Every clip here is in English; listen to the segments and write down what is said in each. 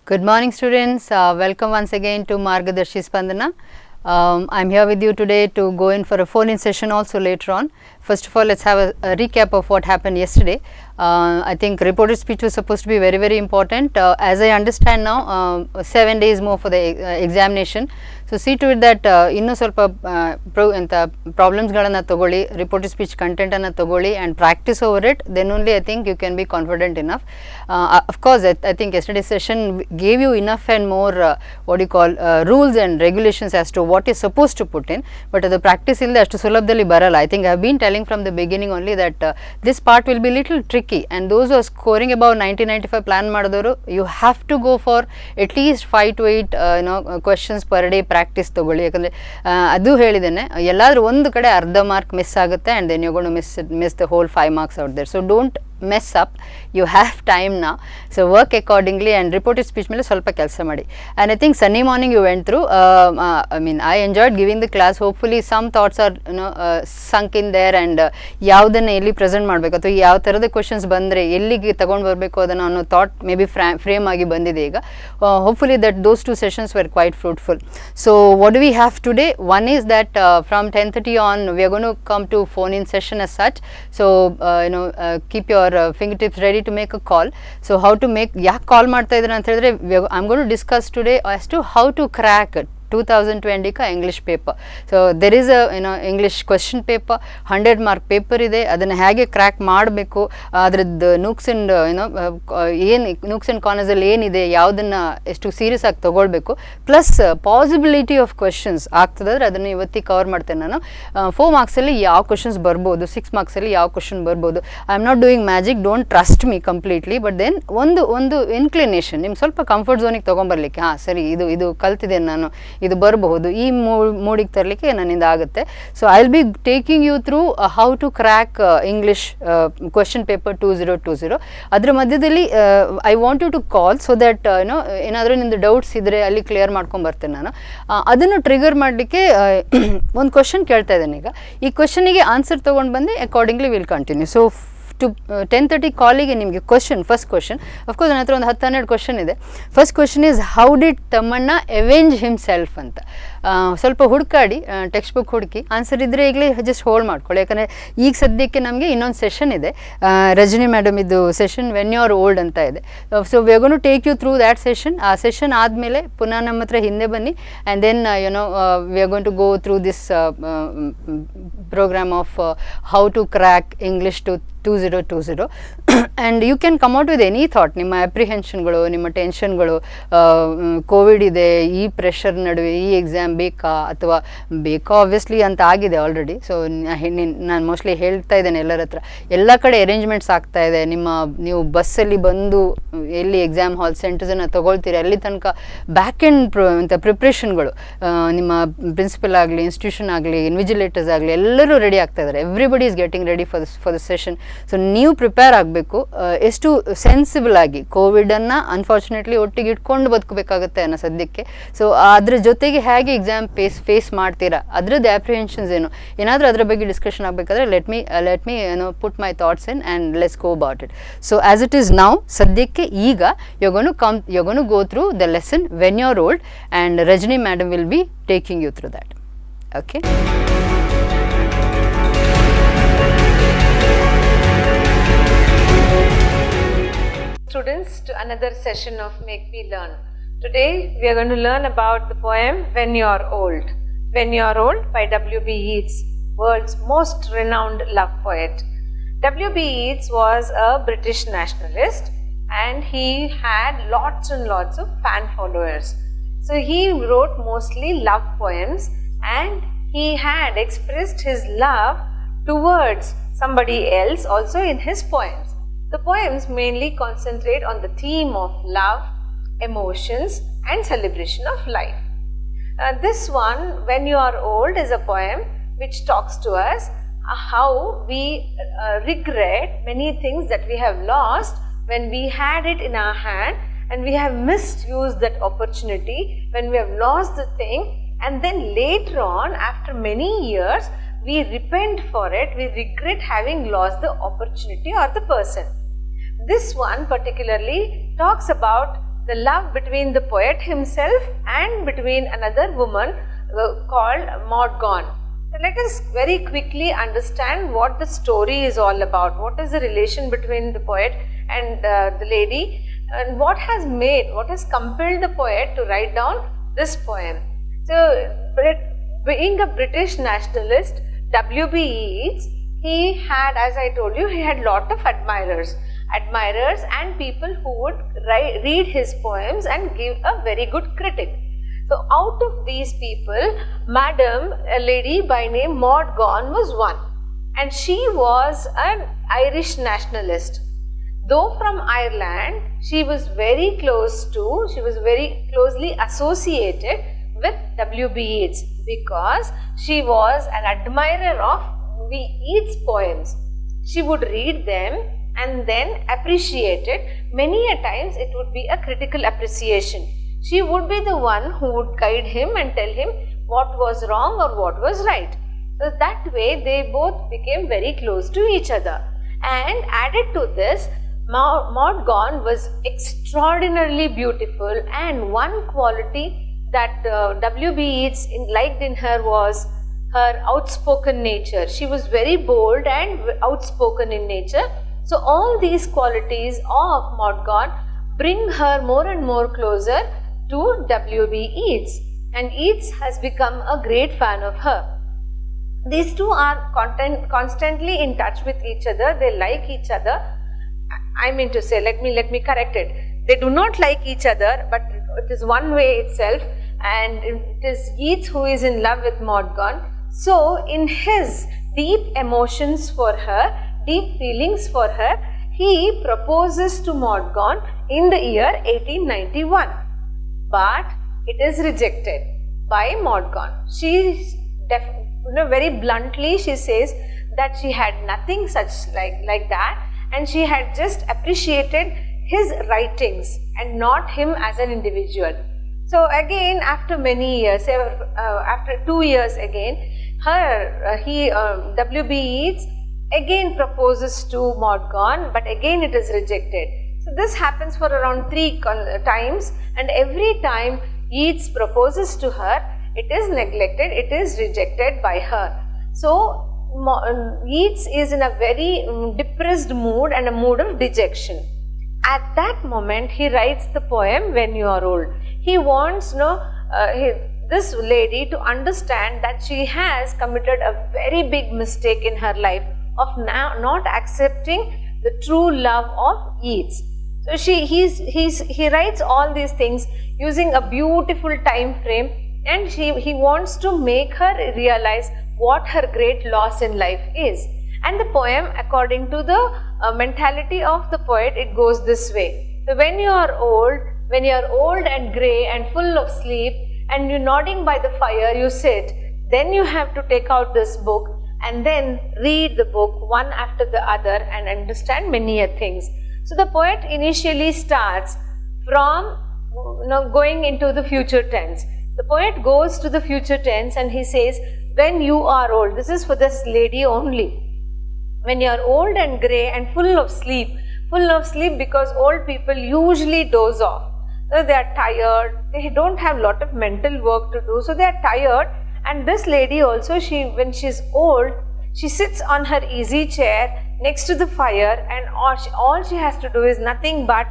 Good morning, students. Welcome once again to Margadarshi Spandana. I'm here with you today to go in for a phone-in session also later on. First of all, let's have a recap of what happened yesterday. I think reported speech was supposed to be very, very important. As I understand now, 7 days more for the examination. So see to it that ಇನ್ನೂ ಸ್ವಲ್ಪ ಪ್ರಾಬ್ಲಮ್ಸ್ಗಳನ್ನು ತಗೊಳ್ಳಿ, reported speech ಕಂಟೆಂಟನ್ನು ತಗೊಳ್ಳಿ and practice over it. Then only I think you can be confident enough. Of course, I think yesterday's session gave you enough and more rules and regulations as to what is supposed to put in. But the practice illದೆ ಅಷ್ಟು ಸುಲಭದಲ್ಲಿ ಬರಲ್ಲ. I think I have been telling from the beginning only that this part will be little tricky, and those who are scoring above 90-95 plan ಮಾಡಿದವರು, you have to go for at least 5 to 8 questions per day practice ತಗೊಳ್ಳಿ. ಯಾಕಂದರೆ ಅದು ಹೇಳಿದ್ದೇನೆ, ಎಲ್ಲಾದರೂ ಒಂದು ಕಡೆ ಅರ್ಧ mark miss ಆಗುತ್ತೆ and then you're going to miss the whole 5 marks out there. So don't mess up. You have time now, so work accordingly and reported speech ಮೇಲೆ ಸ್ವಲ್ಪ ಕೆಲಸ ಮಾಡಿ. And I think Sunday morning you went through, I enjoyed giving the class. Hopefully some thoughts are sunk in there, and ಯಾವುದನ್ನು ಎಲ್ಲಿ present ಮಾಡಬೇಕು ಅಥವಾ ಯಾವ ಥರದ ಕ್ವಶನ್ಸ್ ಬಂದರೆ ಎಲ್ಲಿಗೆ ತಗೊಂಡು ಬರಬೇಕು ಅದನ್ನು ಅನ್ನೋ ಥಾಟ್ ಮೇ ಬಿ ಫ್ರೇಮ್ ಆಗಿ ಬಂದಿದೆ ಈಗ. Hopefully that those two sessions were quite fruitful. So what do we have today? One is that from 10:30 on we are going to come to phone-in session as such. So keep your fingertips ready to make a call. So how to make, ಯಾಕೆ ಕಾಲ್ ಮಾಡ್ತಾ ಇದ್ದಾರೆ ಅಂತ ಹೇಳಿದ್ರೆ, I'm going to discuss today as to how to crack 2020 ka English paper. So there is a English question paper, 100 mark paper ಇದೆ. ಅದನ್ನು ಹೇಗೆ crack ಮಾಡಬೇಕು, ಅದರದ್ದು ನೂಕ್ಸ್ ಅಂಡ್ ಏನು ನೂಕ್ಸ್ ಆ್ಯಂಡ್ ಕಾರ್ನರ್ಸಲ್ಲಿ ಏನಿದೆ, ಯಾವುದನ್ನು ಎಷ್ಟು ಸೀರಿಯಸ್ ಆಗಿ ತೊಗೊಳ್ಬೇಕು, ಪ್ಲಸ್ ಪಾಸಿಬಿಲಿಟಿ ಆಫ್ ಕ್ವಶನ್ಸ್ ಆಗ್ತದಾದ್ರೆ ಅದನ್ನು ಇವತ್ತಿಗೆ ಕವರ್ ಮಾಡ್ತೇನೆ ನಾನು. 4 ಮಾರ್ಕ್ಸಲ್ಲಿ ಯಾವ ಕ್ವಶನ್ಸ್ ಬರ್ಬೋದು, 6 ಮಾರ್ಕ್ಸಲ್ಲಿ ಯಾವ ಕ್ವಶನ್ ಬರ್ಬೋದು. I am not doing magic, don't trust me completely, but then ಒಂದು ಇನ್ಕ್ಲಿನೇಷನ್ ನಿಮ್ಗೆ ಸ್ವಲ್ಪ ಕಂಫರ್ಟ್ ಝೋನಿಗೆ ತೊಗೊಂಬರ್ಲಿಕ್ಕೆ, ಹಾಂ ಸರಿ ಇದು ಕಲ್ತಿದ್ದೇನೆ ನಾನು, ಇದು ಬರಬಹುದು, ಈ ಮೂಡಿಗೆ ತರಲಿಕ್ಕೆ ನನ್ನಿಂದ ಆಗುತ್ತೆ. So I will be taking you through how to crack English question paper 2020. ಅದ್ರ ಮಧ್ಯದಲ್ಲಿ I want you to call so that ಏನಾದರೂ ನಿಮ್ಮದು ಡೌಟ್ಸ್ ಇದ್ದರೆ ಅಲ್ಲಿ ಕ್ಲಿಯರ್ ಮಾಡ್ಕೊಂಡು ಬರ್ತೇನೆ ನಾನು. ಅದನ್ನು ಟ್ರಿಗರ್ ಮಾಡಲಿಕ್ಕೆ ಒಂದು ಕ್ವಶನ್ ಕೇಳ್ತಾ ಇದ್ದೇನೆ ಈಗ. ಈ ಕ್ವಶನಿಗೆ ಆನ್ಸರ್ ತೊಗೊಂಡು ಬಂದು accordingly will continue. So to 10:30 ಕಾಲಿಗೆ ನಿಮಗೆ ಫಸ್ಟ್ ಕ್ವಶನ್, ಅಫ್ಕೋರ್ಸ್ ನನ್ನ ಹತ್ರ ಒಂದು 10-12 ಕ್ವಶನ್ ಇದೆ. First question is how did Thammanna avenge himself ಅಂತ. ಸ್ವಲ್ಪ ಹುಡುಕಾಡಿ, ಟೆಕ್ಸ್ಟ್ ಬುಕ್ ಹುಡುಕಿ, ಆನ್ಸರ್ ಇದ್ದರೆ ಈಗಲೇ ಜಸ್ಟ್ ಹೋಲ್ಡ್ ಮಾಡ್ಕೊಳ್ಳಿ. ಯಾಕಂದರೆ ಈಗ ಸದ್ಯಕ್ಕೆ ನಮಗೆ ಇನ್ನೊಂದು ಸೆಷನ್ ಇದೆ, ರಜನಿ ಮೇಡಮ್ ಇದು session when you are old ಅಂತ ಇದೆ. So we are gonna to take you through that session. ಆ ಸೆಷನ್ ಆದಮೇಲೆ ಪುನಃ ನಮ್ಮ ಹತ್ರ ಹಿಂದೆ ಬನ್ನಿ, and then we are gonna to go through this programme of how to crack English to 2020. And you can come out with any thought. ನಿಮ್ಮ ಅಪ್ರಿಹೆನ್ಷನ್ಗಳು, ನಿಮ್ಮ ಟೆನ್ಷನ್ಗಳು, ಕೋವಿಡ್ ಇದೆ, ಈ ಪ್ರೆಷರ್ ನಡುವೆ ಈ ಎಕ್ಸಾಮ್ ಬೇಕಾ ಅಥವಾ ಆಬ್ವಿಯಸ್ಲಿ ಅಂತ ಆಗಿದೆ ಆಲ್ರೆಡಿ. ಸೊ ನಾನು ಮೋಸ್ಟ್ಲಿ ಹೇಳ್ತಾ ಇದ್ದೇನೆ ಎಲ್ಲರ ಹತ್ರ, ಎಲ್ಲ ಕಡೆ ಅರೇಂಜ್ಮೆಂಟ್ಸ್ ಆಗ್ತಾ ಇದೆ. ನೀವು ಬಸ್ಸಲ್ಲಿ ಬಂದು ಎಲ್ಲಿ ಎಕ್ಸಾಮ್ ಹಾಲ್ ಸೆಂಟರ್ಸನ್ನು ತೊಗೊಳ್ತೀರಿ ಅಲ್ಲಿ ತನಕ ಬ್ಯಾಕ್ ಎಂಡ್ ಪ್ರಿಪ್ರೇಷನ್ಗಳು, ನಿಮ್ಮ ಪ್ರಿನ್ಸಿಪಲ್ ಆಗಲಿ, ಇನ್ಸ್ಟಿಟ್ಯೂಷನ್ ಆಗಲಿ, ಇನ್ವಿಜಿಲೇಟರ್ಸ್ ಆಗಲಿ, ಎಲ್ಲರೂ ರೆಡಿ ಆಗ್ತಾ ಇದ್ದಾರೆ. Everybody is getting ready for the session. So ನೀವು ಪ್ರಿಪೇರ್ ಆಗಬೇಕು, ಎಷ್ಟು ಸೆನ್ಸಿಬಲ್ ಆಗಿ. ಕೋವಿಡನ್ನು ಅನ್ಫಾರ್ಚುನೇಟ್ಲಿ ಒಟ್ಟಿಗೆ ಇಟ್ಕೊಂಡು ಬದುಕಬೇಕಾಗುತ್ತೆ ಅನ್ನೋ ಸದ್ಯಕ್ಕೆ. ಸೊ ಅದ್ರ ಜೊತೆಗೆ ಹೇಗೆ ಎಕ್ಸಾಮ್ ಫೇಸ್ ಮಾಡ್ತೀರಾ, ಅದ್ರದ್ದು ಅಪ್ರಿಹೆನ್ಷನ್ಸ್ ಏನಾದರೂ ಅದರ ಬಗ್ಗೆ ಡಿಸ್ಕಷನ್ ಆಗಬೇಕಾದ್ರೆ let me put my thoughts in and let's go about it. So as it is now, ಸದ್ಯಕ್ಕೆ ಈಗ you're going to go through the lesson when you're old, and Rajni madam will be taking you through that. Okay. Students, to another session of Make Me Learn. Today we are going to learn about the poem When You're Old. When You're Old by W.B. Yeats, world's most renowned love poet. W.B. Yeats was a British nationalist, and he had lots and lots of fan followers. So he wrote mostly love poems, and he had expressed his love towards somebody else also in his poems. The poems mainly concentrate on the theme of love, emotions, and celebration of life. This one, When You Are Old, is a poem which talks to us how we regret many things that we have lost when we had it in our hand, and we have misused that opportunity when we have lost the thing, and then later on, after many years, we repent for it, we regret having lost the opportunity or the person. This one particularly talks about the love between the poet himself and between another woman called Maud Gonne. So let us very quickly understand what the story is all about. What is the relation between the poet and the lady, and what has compelled the poet to write down this poem. So, being a British nationalist, W.B. Yeats, he had, as I told you, he had lot of admirers and people who would read his poems and give a very good critic. So, out of these people, Madam, a lady by name Maud Gonne was one, and she was an Irish nationalist. Though from Ireland, she was very closely associated with W.B. Yeats because she was an admirer of Yeats' poems. She would read them and then appreciate it. Many a times it would be a critical appreciation. She would be the one who would guide him and tell him what was wrong or what was right. So that way they both became very close to each other. And added to this, Maud Gonne was extraordinarily beautiful, and one quality that W.B. Yeats liked in her was her outspoken nature. She was very bold and outspoken in nature. So all these qualities of Maud Gonne bring her more and more closer to W.B. Yeats, and Yeats has become a great fan of her. These two are constantly in touch with each other. They like each other. I mean to say, let me correct it. They do not like each other, but it is one way itself, and it is Yeats who is in love with Maud Gonne. So, in his deep emotions for her, deep feelings for her, he proposes to Maud Gonne in the year 1891. But it is rejected by Maud Gonne. She very bluntly she says that she had nothing such like that, and she had just appreciated his writings and not him as an individual. So again, after many years, after 2 years again, W.B. Yeats again proposes to Maud Gonne, but again it is rejected. So this happens for around 3 times, and every time Yeats proposes to her, it is neglected, it is rejected by her. So Yeats is in a very depressed mood and a mood of dejection. At that moment, he writes the poem When You Are Old. He wants this lady to understand that she has committed a very big mistake in her life of not accepting the true love of Yeats. So he writes all these things using a beautiful time frame, and he wants to make her realize what her great loss in life is. And the poem, according to the mentality of the poet, it goes this way. So when you are old and grey and full of sleep, and you're nodding by the fire, you sit, then you have to take out this book and then read the book one after the other and understand many things. So the poet initially starts from going into the future tense. The poet goes to the future tense and he says, when you are old. This is for this lady only. When you are old and grey and full of sleep because old people usually doze off. They are tired, they don't have lot of mental work to do, so they are tired. And this lady also, when she is old, she sits on her easy chair next to the fire, and all she has to do is nothing but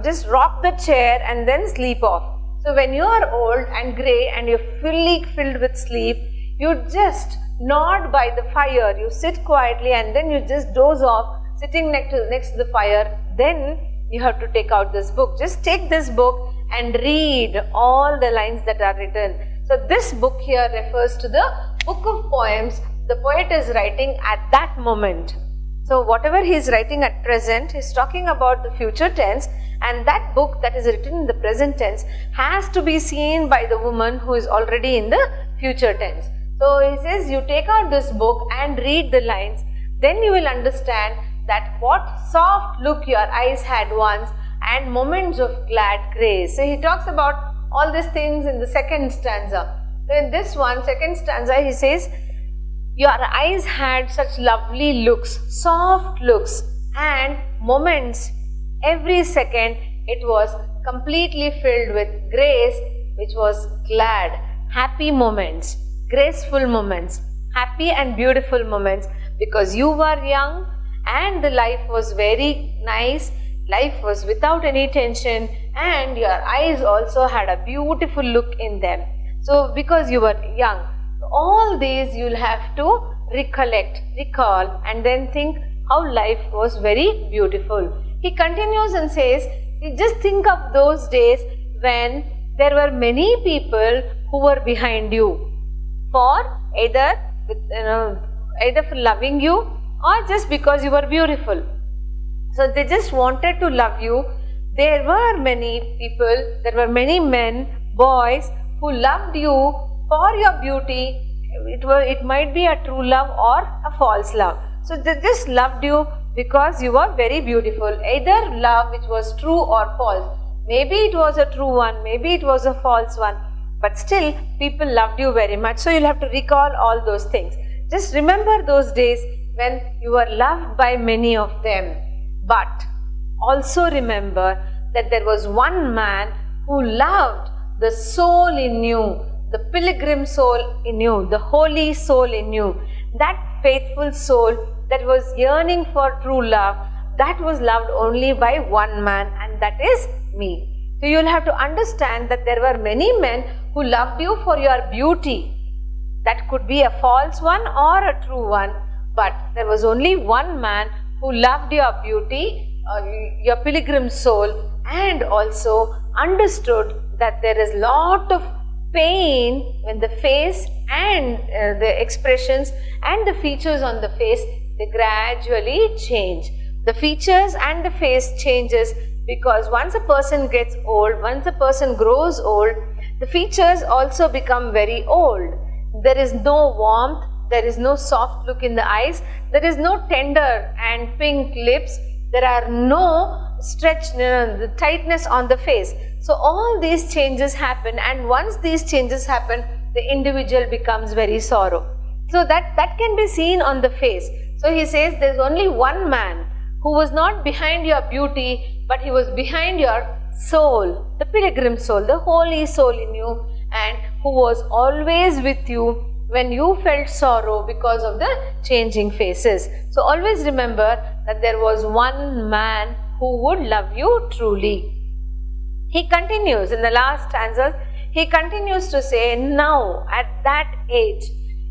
just rock the chair and then sleep off. So when you are old and grey and you're fully filled with sleep, you just nod by the fire, you sit quietly and then you just doze off sitting next to the fire. Then you have to take out this book. Just take this book and read all the lines that are written. So this book here refers to the book of poems the poet is writing at that moment. So whatever he is writing at present, he is talking about the future tense, and that book that is written in the present tense has to be seen by the woman who is already in the future tense. So he says, you take out this book and read the lines, then you will understand that what soft look your eyes had once and moments of glad grace. So he talks about all these things in the second stanza. So in this one, second stanza, he says, your eyes had such lovely looks, soft looks, and moments every second It was completely filled with grace, which was glad, happy moments, graceful moments, happy and beautiful moments, because you were young and the life was very nice. Life was without any tension, and your eyes also had a beautiful look in them. So because you were young, all these you'll have to recollect, recall, and then think how life was very beautiful. He continues and says, just think of those days when there were many people who were behind you, for either for loving you or just because you were beautiful. So they just wanted to love you. There were many people, there were many men, boys who loved you for your beauty. It might be a true love or a false love. So they just loved you because you were very beautiful. Either love which was true or false. Maybe it was a true one, maybe it was a false one, but still people loved you very much. So you'll have to recall all those things. Just remember those days when you were loved by many of them. But also remember that there was one man who loved the soul in you, the pilgrim soul in you, the holy soul in you, that faithful soul that was yearning for true love, that was loved only by one man, and that is me. So you'll have to understand that there were many men who loved you for your beauty. That could be a false one or a true one, but there was only one man who loved your beauty, your pilgrim soul, and also understood that there is lot of pain when the face and the expressions and the features on the face, they gradually change. The features and the face changes because once a person gets old, once a person grows old, the features also become very old. There is no warmth, there is no soft look in the eyes, there is no tender and pink lips, there are no stretch, the tightness on the face. So all these changes happen, and once these changes happen, the individual becomes very sorrow. So that can be seen on the face. So he says there is only one man who was not behind your beauty, but he was behind your soul, the pilgrim soul, the holy soul in you, and who was always with you when you felt sorrow because of the changing faces. So always remember that there was one man who would love you truly. He continues in the last stanzas, he continues to say, now at that age,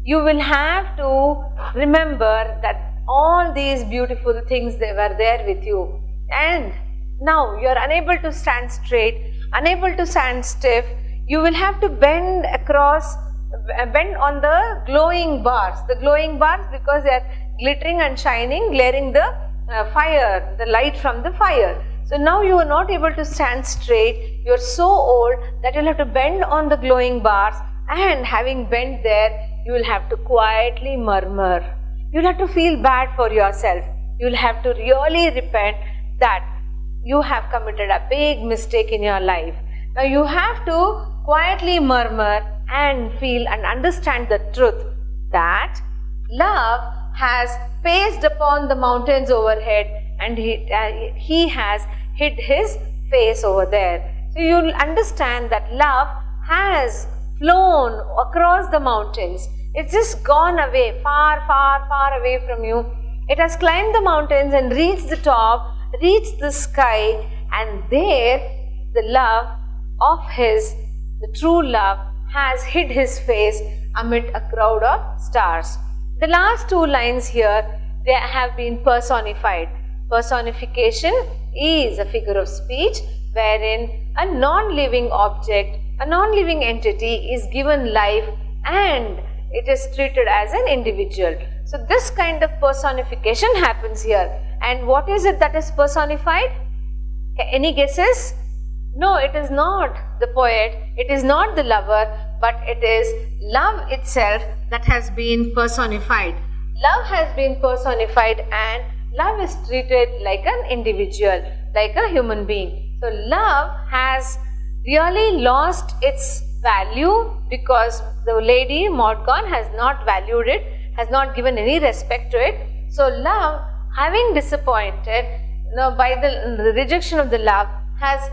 you will have to remember that all these beautiful things, they were there with you. And now you are unable to stand straight, unable to stand stiff. You will have to bend on the glowing bars. The glowing bars, because they are glittering and shining, glaring the fire, the light from the fire. So now you are not able to stand straight. You are so old that you will have to bend on the glowing bars, and having bent there, you will have to quietly murmur. You will have to feel bad for yourself. You will have to really repent that you have committed a big mistake in your life. Now you have to quietly murmur and feel and understand the truth that love has paced upon the mountains overhead, and he has hid his face over there. So you will understand that love has flown across the mountains. It's just gone away, far, far, far away from you. It has climbed the mountains and reached the top, reached the sky, and there the love of his, the true love, has hid his face amid a crowd of stars. The last two lines here, they have been personified. Personification is a figure of speech wherein a non-living object, a non-living entity is given life and it is treated as an individual. So this kind of personification happens here. And what is it that is personified? Any guesses? No, it is not the poet, it is not the lover, but it is love itself that has been personified. Love has been personified, and love is treated like an individual, like a human being. So love has really lost its value because the lady Morgan has not valued it, has not given any respect to it. So love, having disappointed by the rejection of the love, has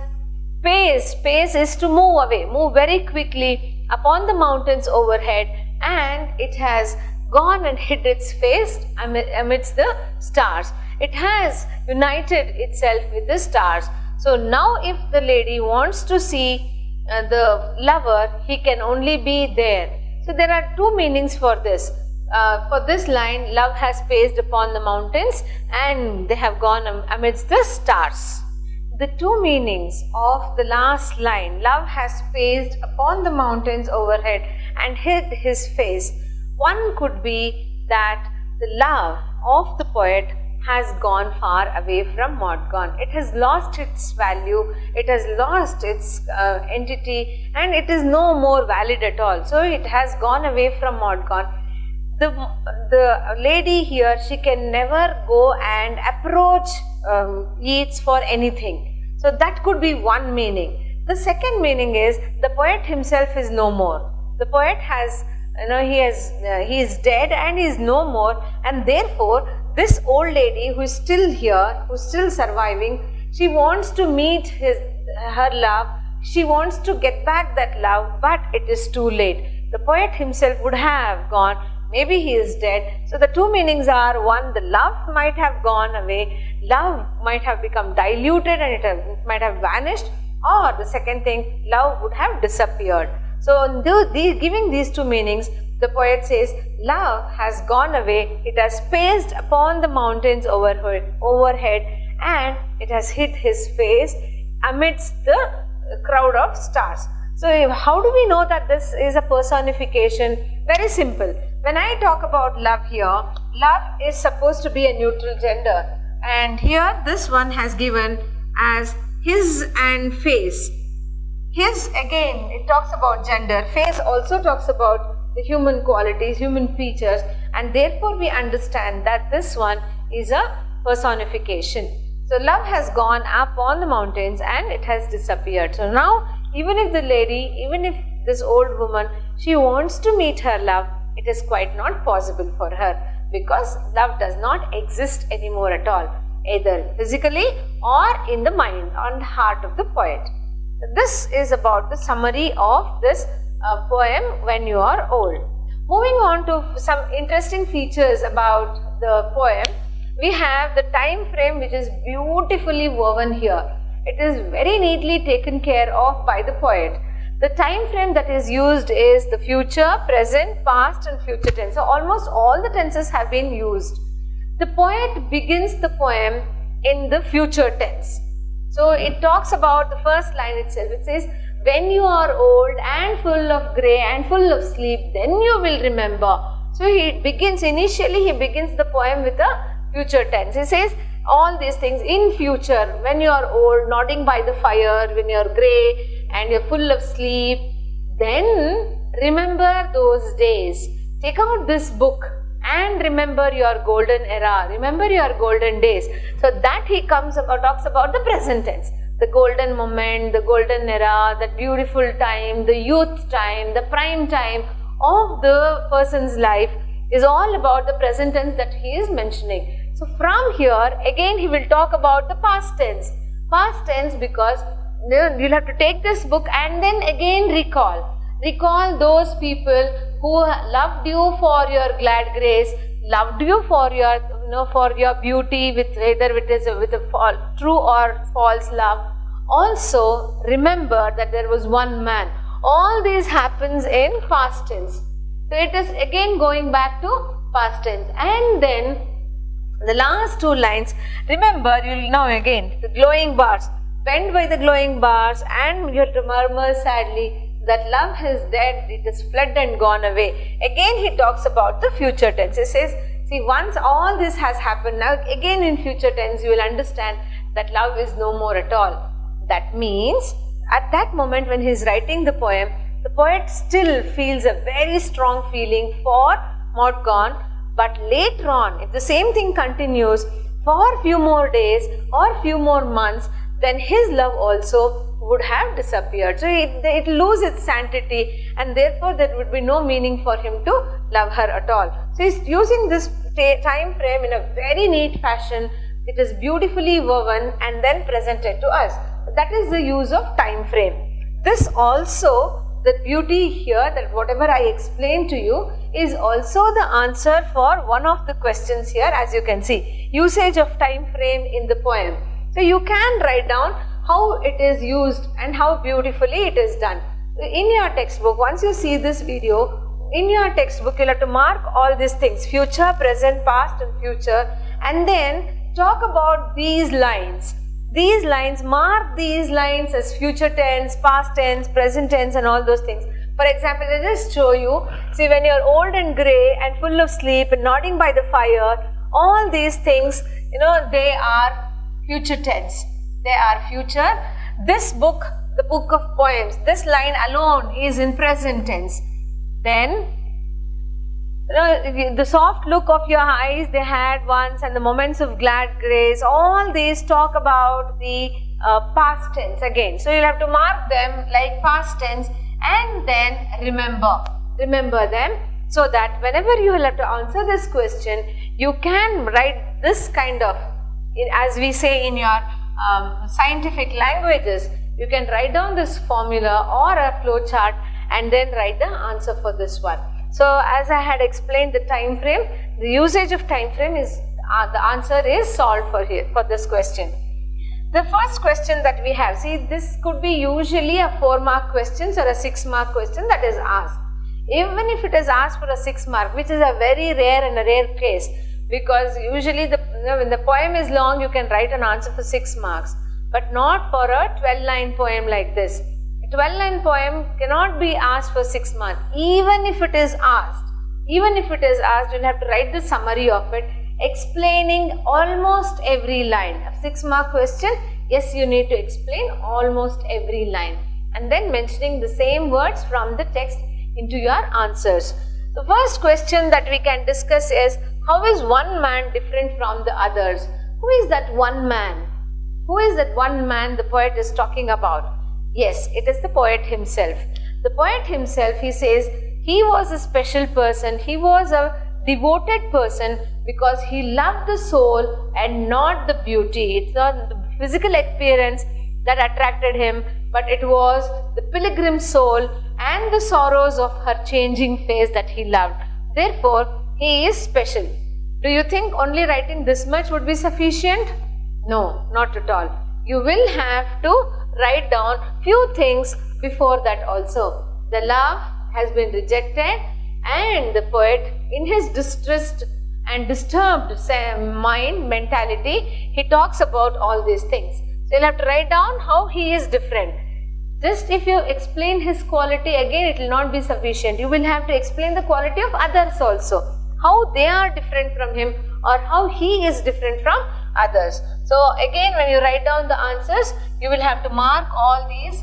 paced. Pace is to move away, move very quickly upon the mountains overhead, and it has gone and hid its face amidst the stars. It has united itself with the stars. So now if the lady wants to see the lover, he can only be there. So there are two meanings for this. For this line, love has paced upon the mountains and they have gone amidst the stars. The two meanings of the last line, love has paced upon the mountains overhead and hid his face. One could be that the love of the poet has gone far away from Mortgau. It has lost its value, it has lost its entity, and it is no more valid at all. So it has gone away from Mortgau. The lady here, she can never go and approach Yeats for anything. So that could be one meaning. The second meaning is the poet himself is no more. The poet has, he is dead and he is no more, and therefore this old lady who is still here, who is still surviving, she wants to meet her love. She wants to get back that love, but it is too late. The poet himself would have gone. Maybe he is dead. So the two meanings are, one, the love might have gone away, love might have become diluted and it might have vanished, or the second thing, love would have disappeared. So giving these two meanings, the poet says, love has gone away, it has paced upon the mountains overhead and it has hid his face amidst the crowd of stars. So how do we know that this is a personification? Very simple. When I talk about love here, love is supposed to be a neutral gender, and here this one has given as his and face. His, again, it talks about gender. Face also talks about the human qualities, human features, and therefore we understand that this one is a personification. So love has gone up on the mountains and it has disappeared. So now even if the lady, even if this old woman, she wants to meet her love, it is quite not possible for her, because love does not exist anymore at all, either physically or in the mind and heart of the poet. This is about the summary of this poem, When You Are Old. Moving on to some interesting features about the poem, we have the time frame which is beautifully woven here. It is very neatly taken care of by the poet. The time frame that is used is the future, present, past and future tense. So almost all the tenses have been used. The poet begins the poem in the future tense. So it talks about the first line itself. It says, when you are old and full of grey and full of sleep, then you will remember. So initially he begins the poem with a future tense. He says all these things in future, when you are old, nodding by the fire, when you are grey and you are full of sleep, then remember those days. Take out this book and remember your golden era, remember your golden days. So that he talks about the present tense, the golden moment, the golden era, that beautiful time, the youth time, the prime time of the person's life is all about the present tense that he is mentioning. So from here again he will talk about the past tense. Past tense because you'll have to take this book and then again recall those people who loved you for your glad grace, loved you for your beauty, with whether it is with a true or false love. Also remember that there was one man. All this happens in past tense. So it is again going back to past tense. And then the last two lines, remember, you will now again the glowing bars, bent by the glowing bars, and you have to murmur sadly that love is dead, it is fled and gone away. Again he talks about the future tense. He says, see, once all this has happened, now again in future tense you will understand that love is no more at all. That means at that moment when he is writing the poem, the poet still feels a very strong feeling for Mortgau, but later on, if the same thing continues for few more days or few more months, then his love also would have disappeared. So it loses its sanctity, and therefore there would be no meaning for him to love her at all. So he is using this time frame in a very neat fashion. It is beautifully woven and then presented to us. that is the use of time frame. This also, the beauty here, that whatever I explained to you is also the answer for one of the questions here, as you can see, usage of time frame in the poem. So you can write down how it is used and how beautifully it is done. In your textbook, once you see this video, in your textbook you will have to mark all these things, future, present, past and future, and then talk about these lines. These lines, mark these lines as future tense, past tense, present tense and all those things. For example, I just show you, see, when you are old and grey and full of sleep and nodding by the fire, all these things, they are future tense. They are future. This book, the book of poems, this line alone is in present tense. Then, the soft look of your eyes they had once and the moments of glad grace, all these talk about the past tense again. So, you will have to mark them like past tense and then remember them, so that whenever you will have to answer this question, you can write this kind of, as we say in your scientific languages, you can write down this formula or a flow chart and then write the answer for this one. So, as I had explained the time frame, the usage of time frame is, the answer is solved for here, for this question. The first question that we have, see, this could be usually a 4-mark question or a 6-mark question that is asked. Even if it is asked for a 6-mark, which is a very rare and a rare case, because usually when the poem is long, you can write an answer for 6 marks, but not for a 12-line poem like this. A 12-line poem cannot be asked for 6 marks. Even if it is asked, you will have to write the summary of it, explaining almost every line. A 6-mark question, yes, you need to explain almost every line and then mentioning the same words from the text into your answers. The first question that we can discuss is, how is one man different from the others? Who is that one man? Who is that one man the poet is talking about? Yes, it is the poet himself. The poet himself, he says, he was a special person, he was a devoted person because he loved the soul and not the beauty. It's not the physical appearance that attracted him, but it was the pilgrim soul and the sorrows of her changing face that he loved. Therefore, he is special. Do you think only writing this much would be sufficient? No, not at all. You will have to write down few things before that also. The love has been rejected and the poet, in his distressed and disturbed mentality, he talks about all these things. So, you will have to write down how he is different. Just if you explain his quality, again it will not be sufficient. You will have to explain the quality of others also, how they are different from him or how he is different from others. So, again when you write down the answers, you will have to mark all these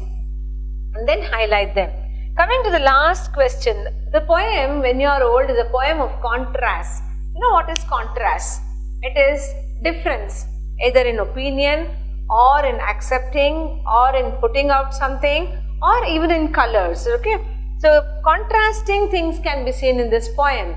and then highlight them. Coming to the last question, the poem When You Are Old is a poem of contrast. You know what is contrast? It is difference, either in opinion or in accepting or in putting out something or even in colors. Okay, so contrasting things can be seen in this poem.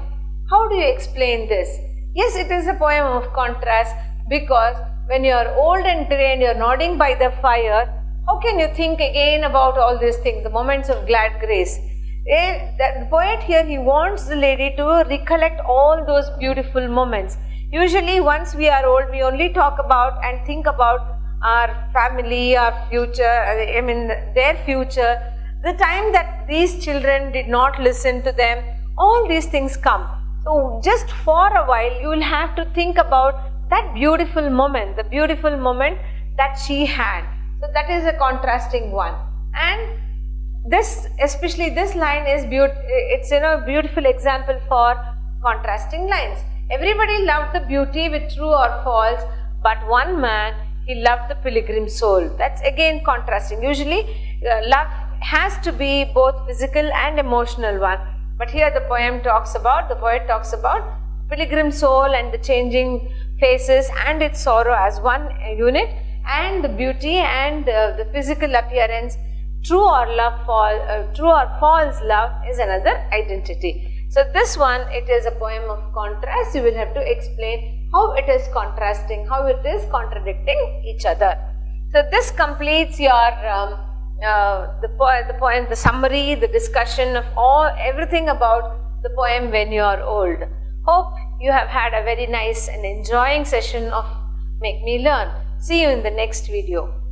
How do you explain this? Yes, it is a poem of contrast because when you are old and grey and you are nodding by the fire, how can you think again about all these things, the moments of glad grace? The poet here, he wants the lady to recollect all those beautiful moments. Usually once we are old, we only talk about and think about our family, our future, their future, the time that these children did not listen to them, all these things come. So just for a while, you will have to think about that beautiful moment, the beautiful moment that she had. So that is a contrasting one. And this, especially this line is it's a beautiful example for contrasting lines. Everybody loved the beauty with true or false, but one man, he loved the pilgrim soul. That's again contrasting. Usually love has to be both physical and emotional one. But here the poet talks about pilgrim soul and the changing faces and its sorrow as one unit, and the beauty and the physical appearance, true or false love is another identity. So this one, it is a poem of contrast. You will have to explain how it is contrasting, how it is contradicting each other. So this completes your the poem, the summary, the discussion of everything about the poem When You Are Old. Hope you have had a very nice and enjoying session of Make Me Learn. See you in the next video.